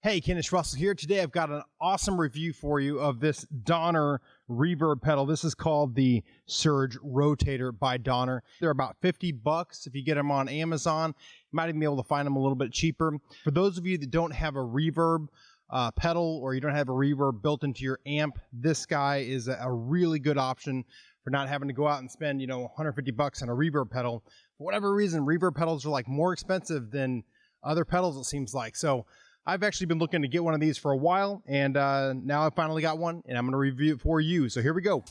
Hey, Kennis Russell here. Today I've got an awesome review for you of this Donner reverb pedal. This is called the Surge Rotator by Donner. They're about 50 bucks if you get them on Amazon. You might even be able to find them a little bit cheaper. For those of you that don't have a reverb pedal, or you don't have a reverb built into your amp, this guy is a really good option for not having to go out and spend, 150 bucks on a reverb pedal. For whatever reason, reverb pedals are like more expensive than other pedals, it seems like. So I've actually been looking to get one of these for a while, and now I finally got one, and I'm going to review it for you. So here we go.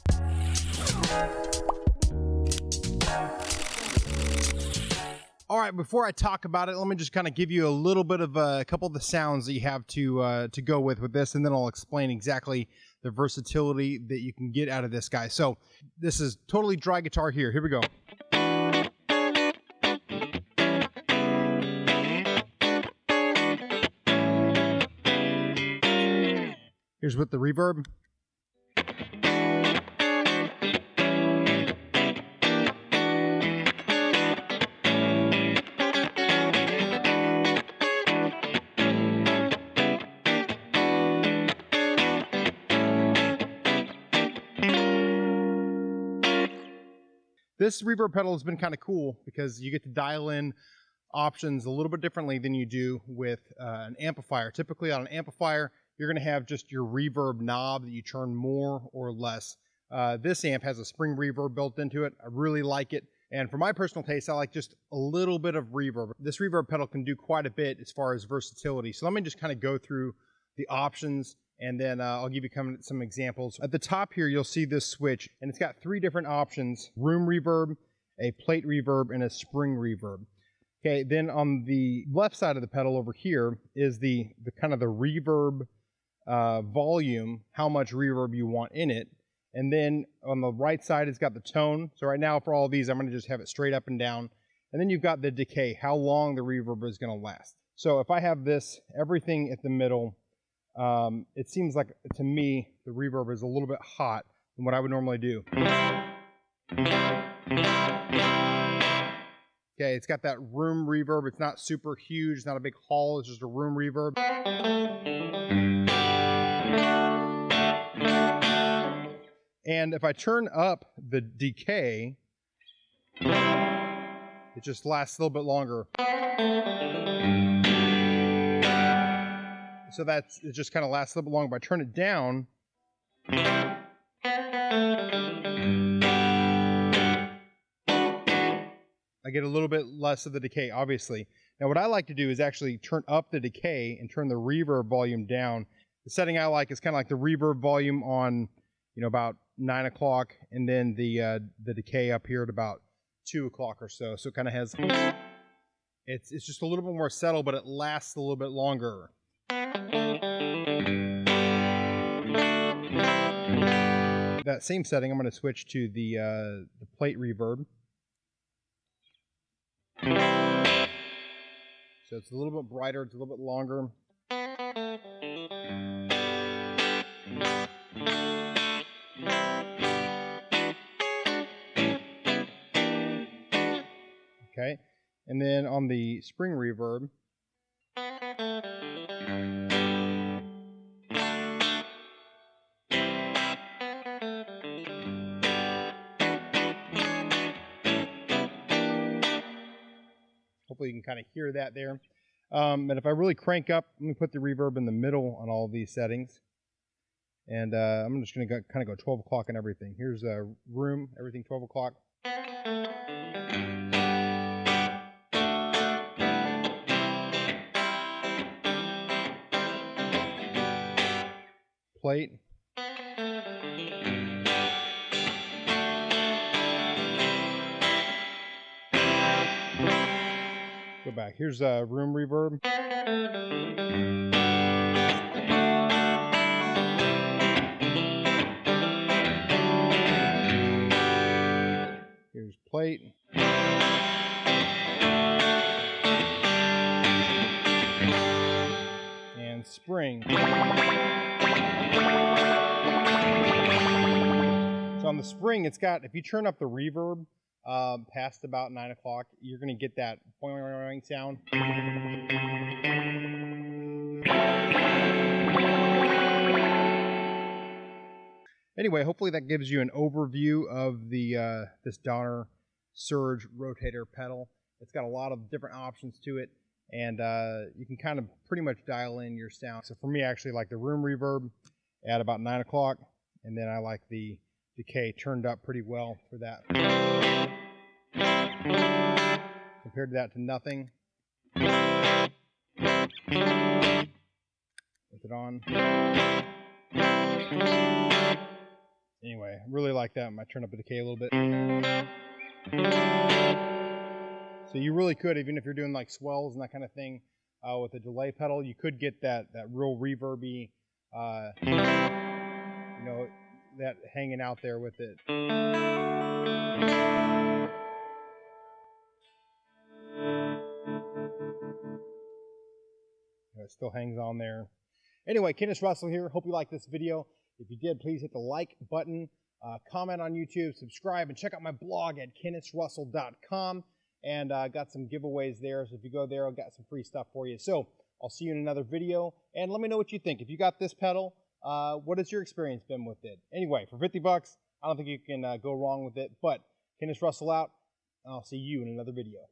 All right, before I talk about it, let me just kind of give you a little bit of a couple of the sounds that you have to go with this, and then I'll explain exactly the versatility that you can get out of this guy. So this is totally dry guitar here. Here we go. Here's with the reverb. This reverb pedal has been kind of cool because you get to dial in options a little bit differently than you do with an amplifier. Typically on an amplifier, you're going to have just your reverb knob that you turn more or less. This amp has a spring reverb built into it. I really like it. And for my personal taste, I like just a little bit of reverb. This reverb pedal can do quite a bit as far as versatility. So let me just kind of go through the options, and then I'll give you some examples. At the top here, you'll see this switch, and it's got three different options: room reverb, a plate reverb, and a spring reverb. Okay, then on the left side of the pedal over here is the kind of the reverb volume, how much reverb you want in it. And then on the right side, it's got the tone. So right now for all of these, I'm going to just have it straight up and down. And then you've got the decay, how long the reverb is going to last. So if I have this, everything at the middle, it seems like, to me, the reverb is a little bit hot than what I would normally do. Okay, it's got that room reverb. It's not super huge. It's not a big hall. It's just a room reverb. And if I turn up the decay, it just lasts a little bit longer. So it just kind of lasts a little bit longer. If I turn it down, I get a little bit less of the decay, obviously. Now what I like to do is actually turn up the decay and turn the reverb volume down. The setting I like is kind of like the reverb volume on, about 9 o'clock, and then the decay up here at about 2 o'clock or so. So it kind of has, it's just a little bit more settled, but it lasts a little bit longer. That same setting, I'm going to switch to the plate reverb. So it's a little bit brighter, it's a little bit longer. Okay, and then on the spring reverb, hopefully you can kind of hear that there. And if I really crank up, let me put the reverb in the middle on all of these settings. And I'm just going to kind of go 12 o'clock and everything. Here's a room, everything 12 o'clock. Plate. Go back. Here's room reverb. Here's plate. And spring. So on the spring, it's got, if you turn up the reverb past about 9 o'clock, you're going to get that boing sound. Anyway, hopefully that gives you an overview of the this Donner Surge rotator pedal. It's got a lot of different options to it, and you can kind of pretty much dial in your sound. So for me, I actually like the room reverb at about 9 o'clock, and then I like the decay turned up pretty well for that. Compared to that to nothing. With it on. Anyway, I really like that. I might turn up the decay a little bit. So you really could, even if you're doing like swells and that kind of thing, with a delay pedal, you could get that real reverby, you know, that hanging out there with it. It still hangs on there. Anyway, Kennis Russell here. Hope you liked this video. If you did, please hit the like button, comment on YouTube, subscribe, and check out my blog at kennisrussell.com. And got some giveaways there. So if you go there, I've got some free stuff for you. So I'll see you in another video. And let me know what you think. If you got this pedal, what has your experience been with it? Anyway, for 50 bucks, I don't think you can go wrong with it. But Kennis Russell out. And I'll see you in another video.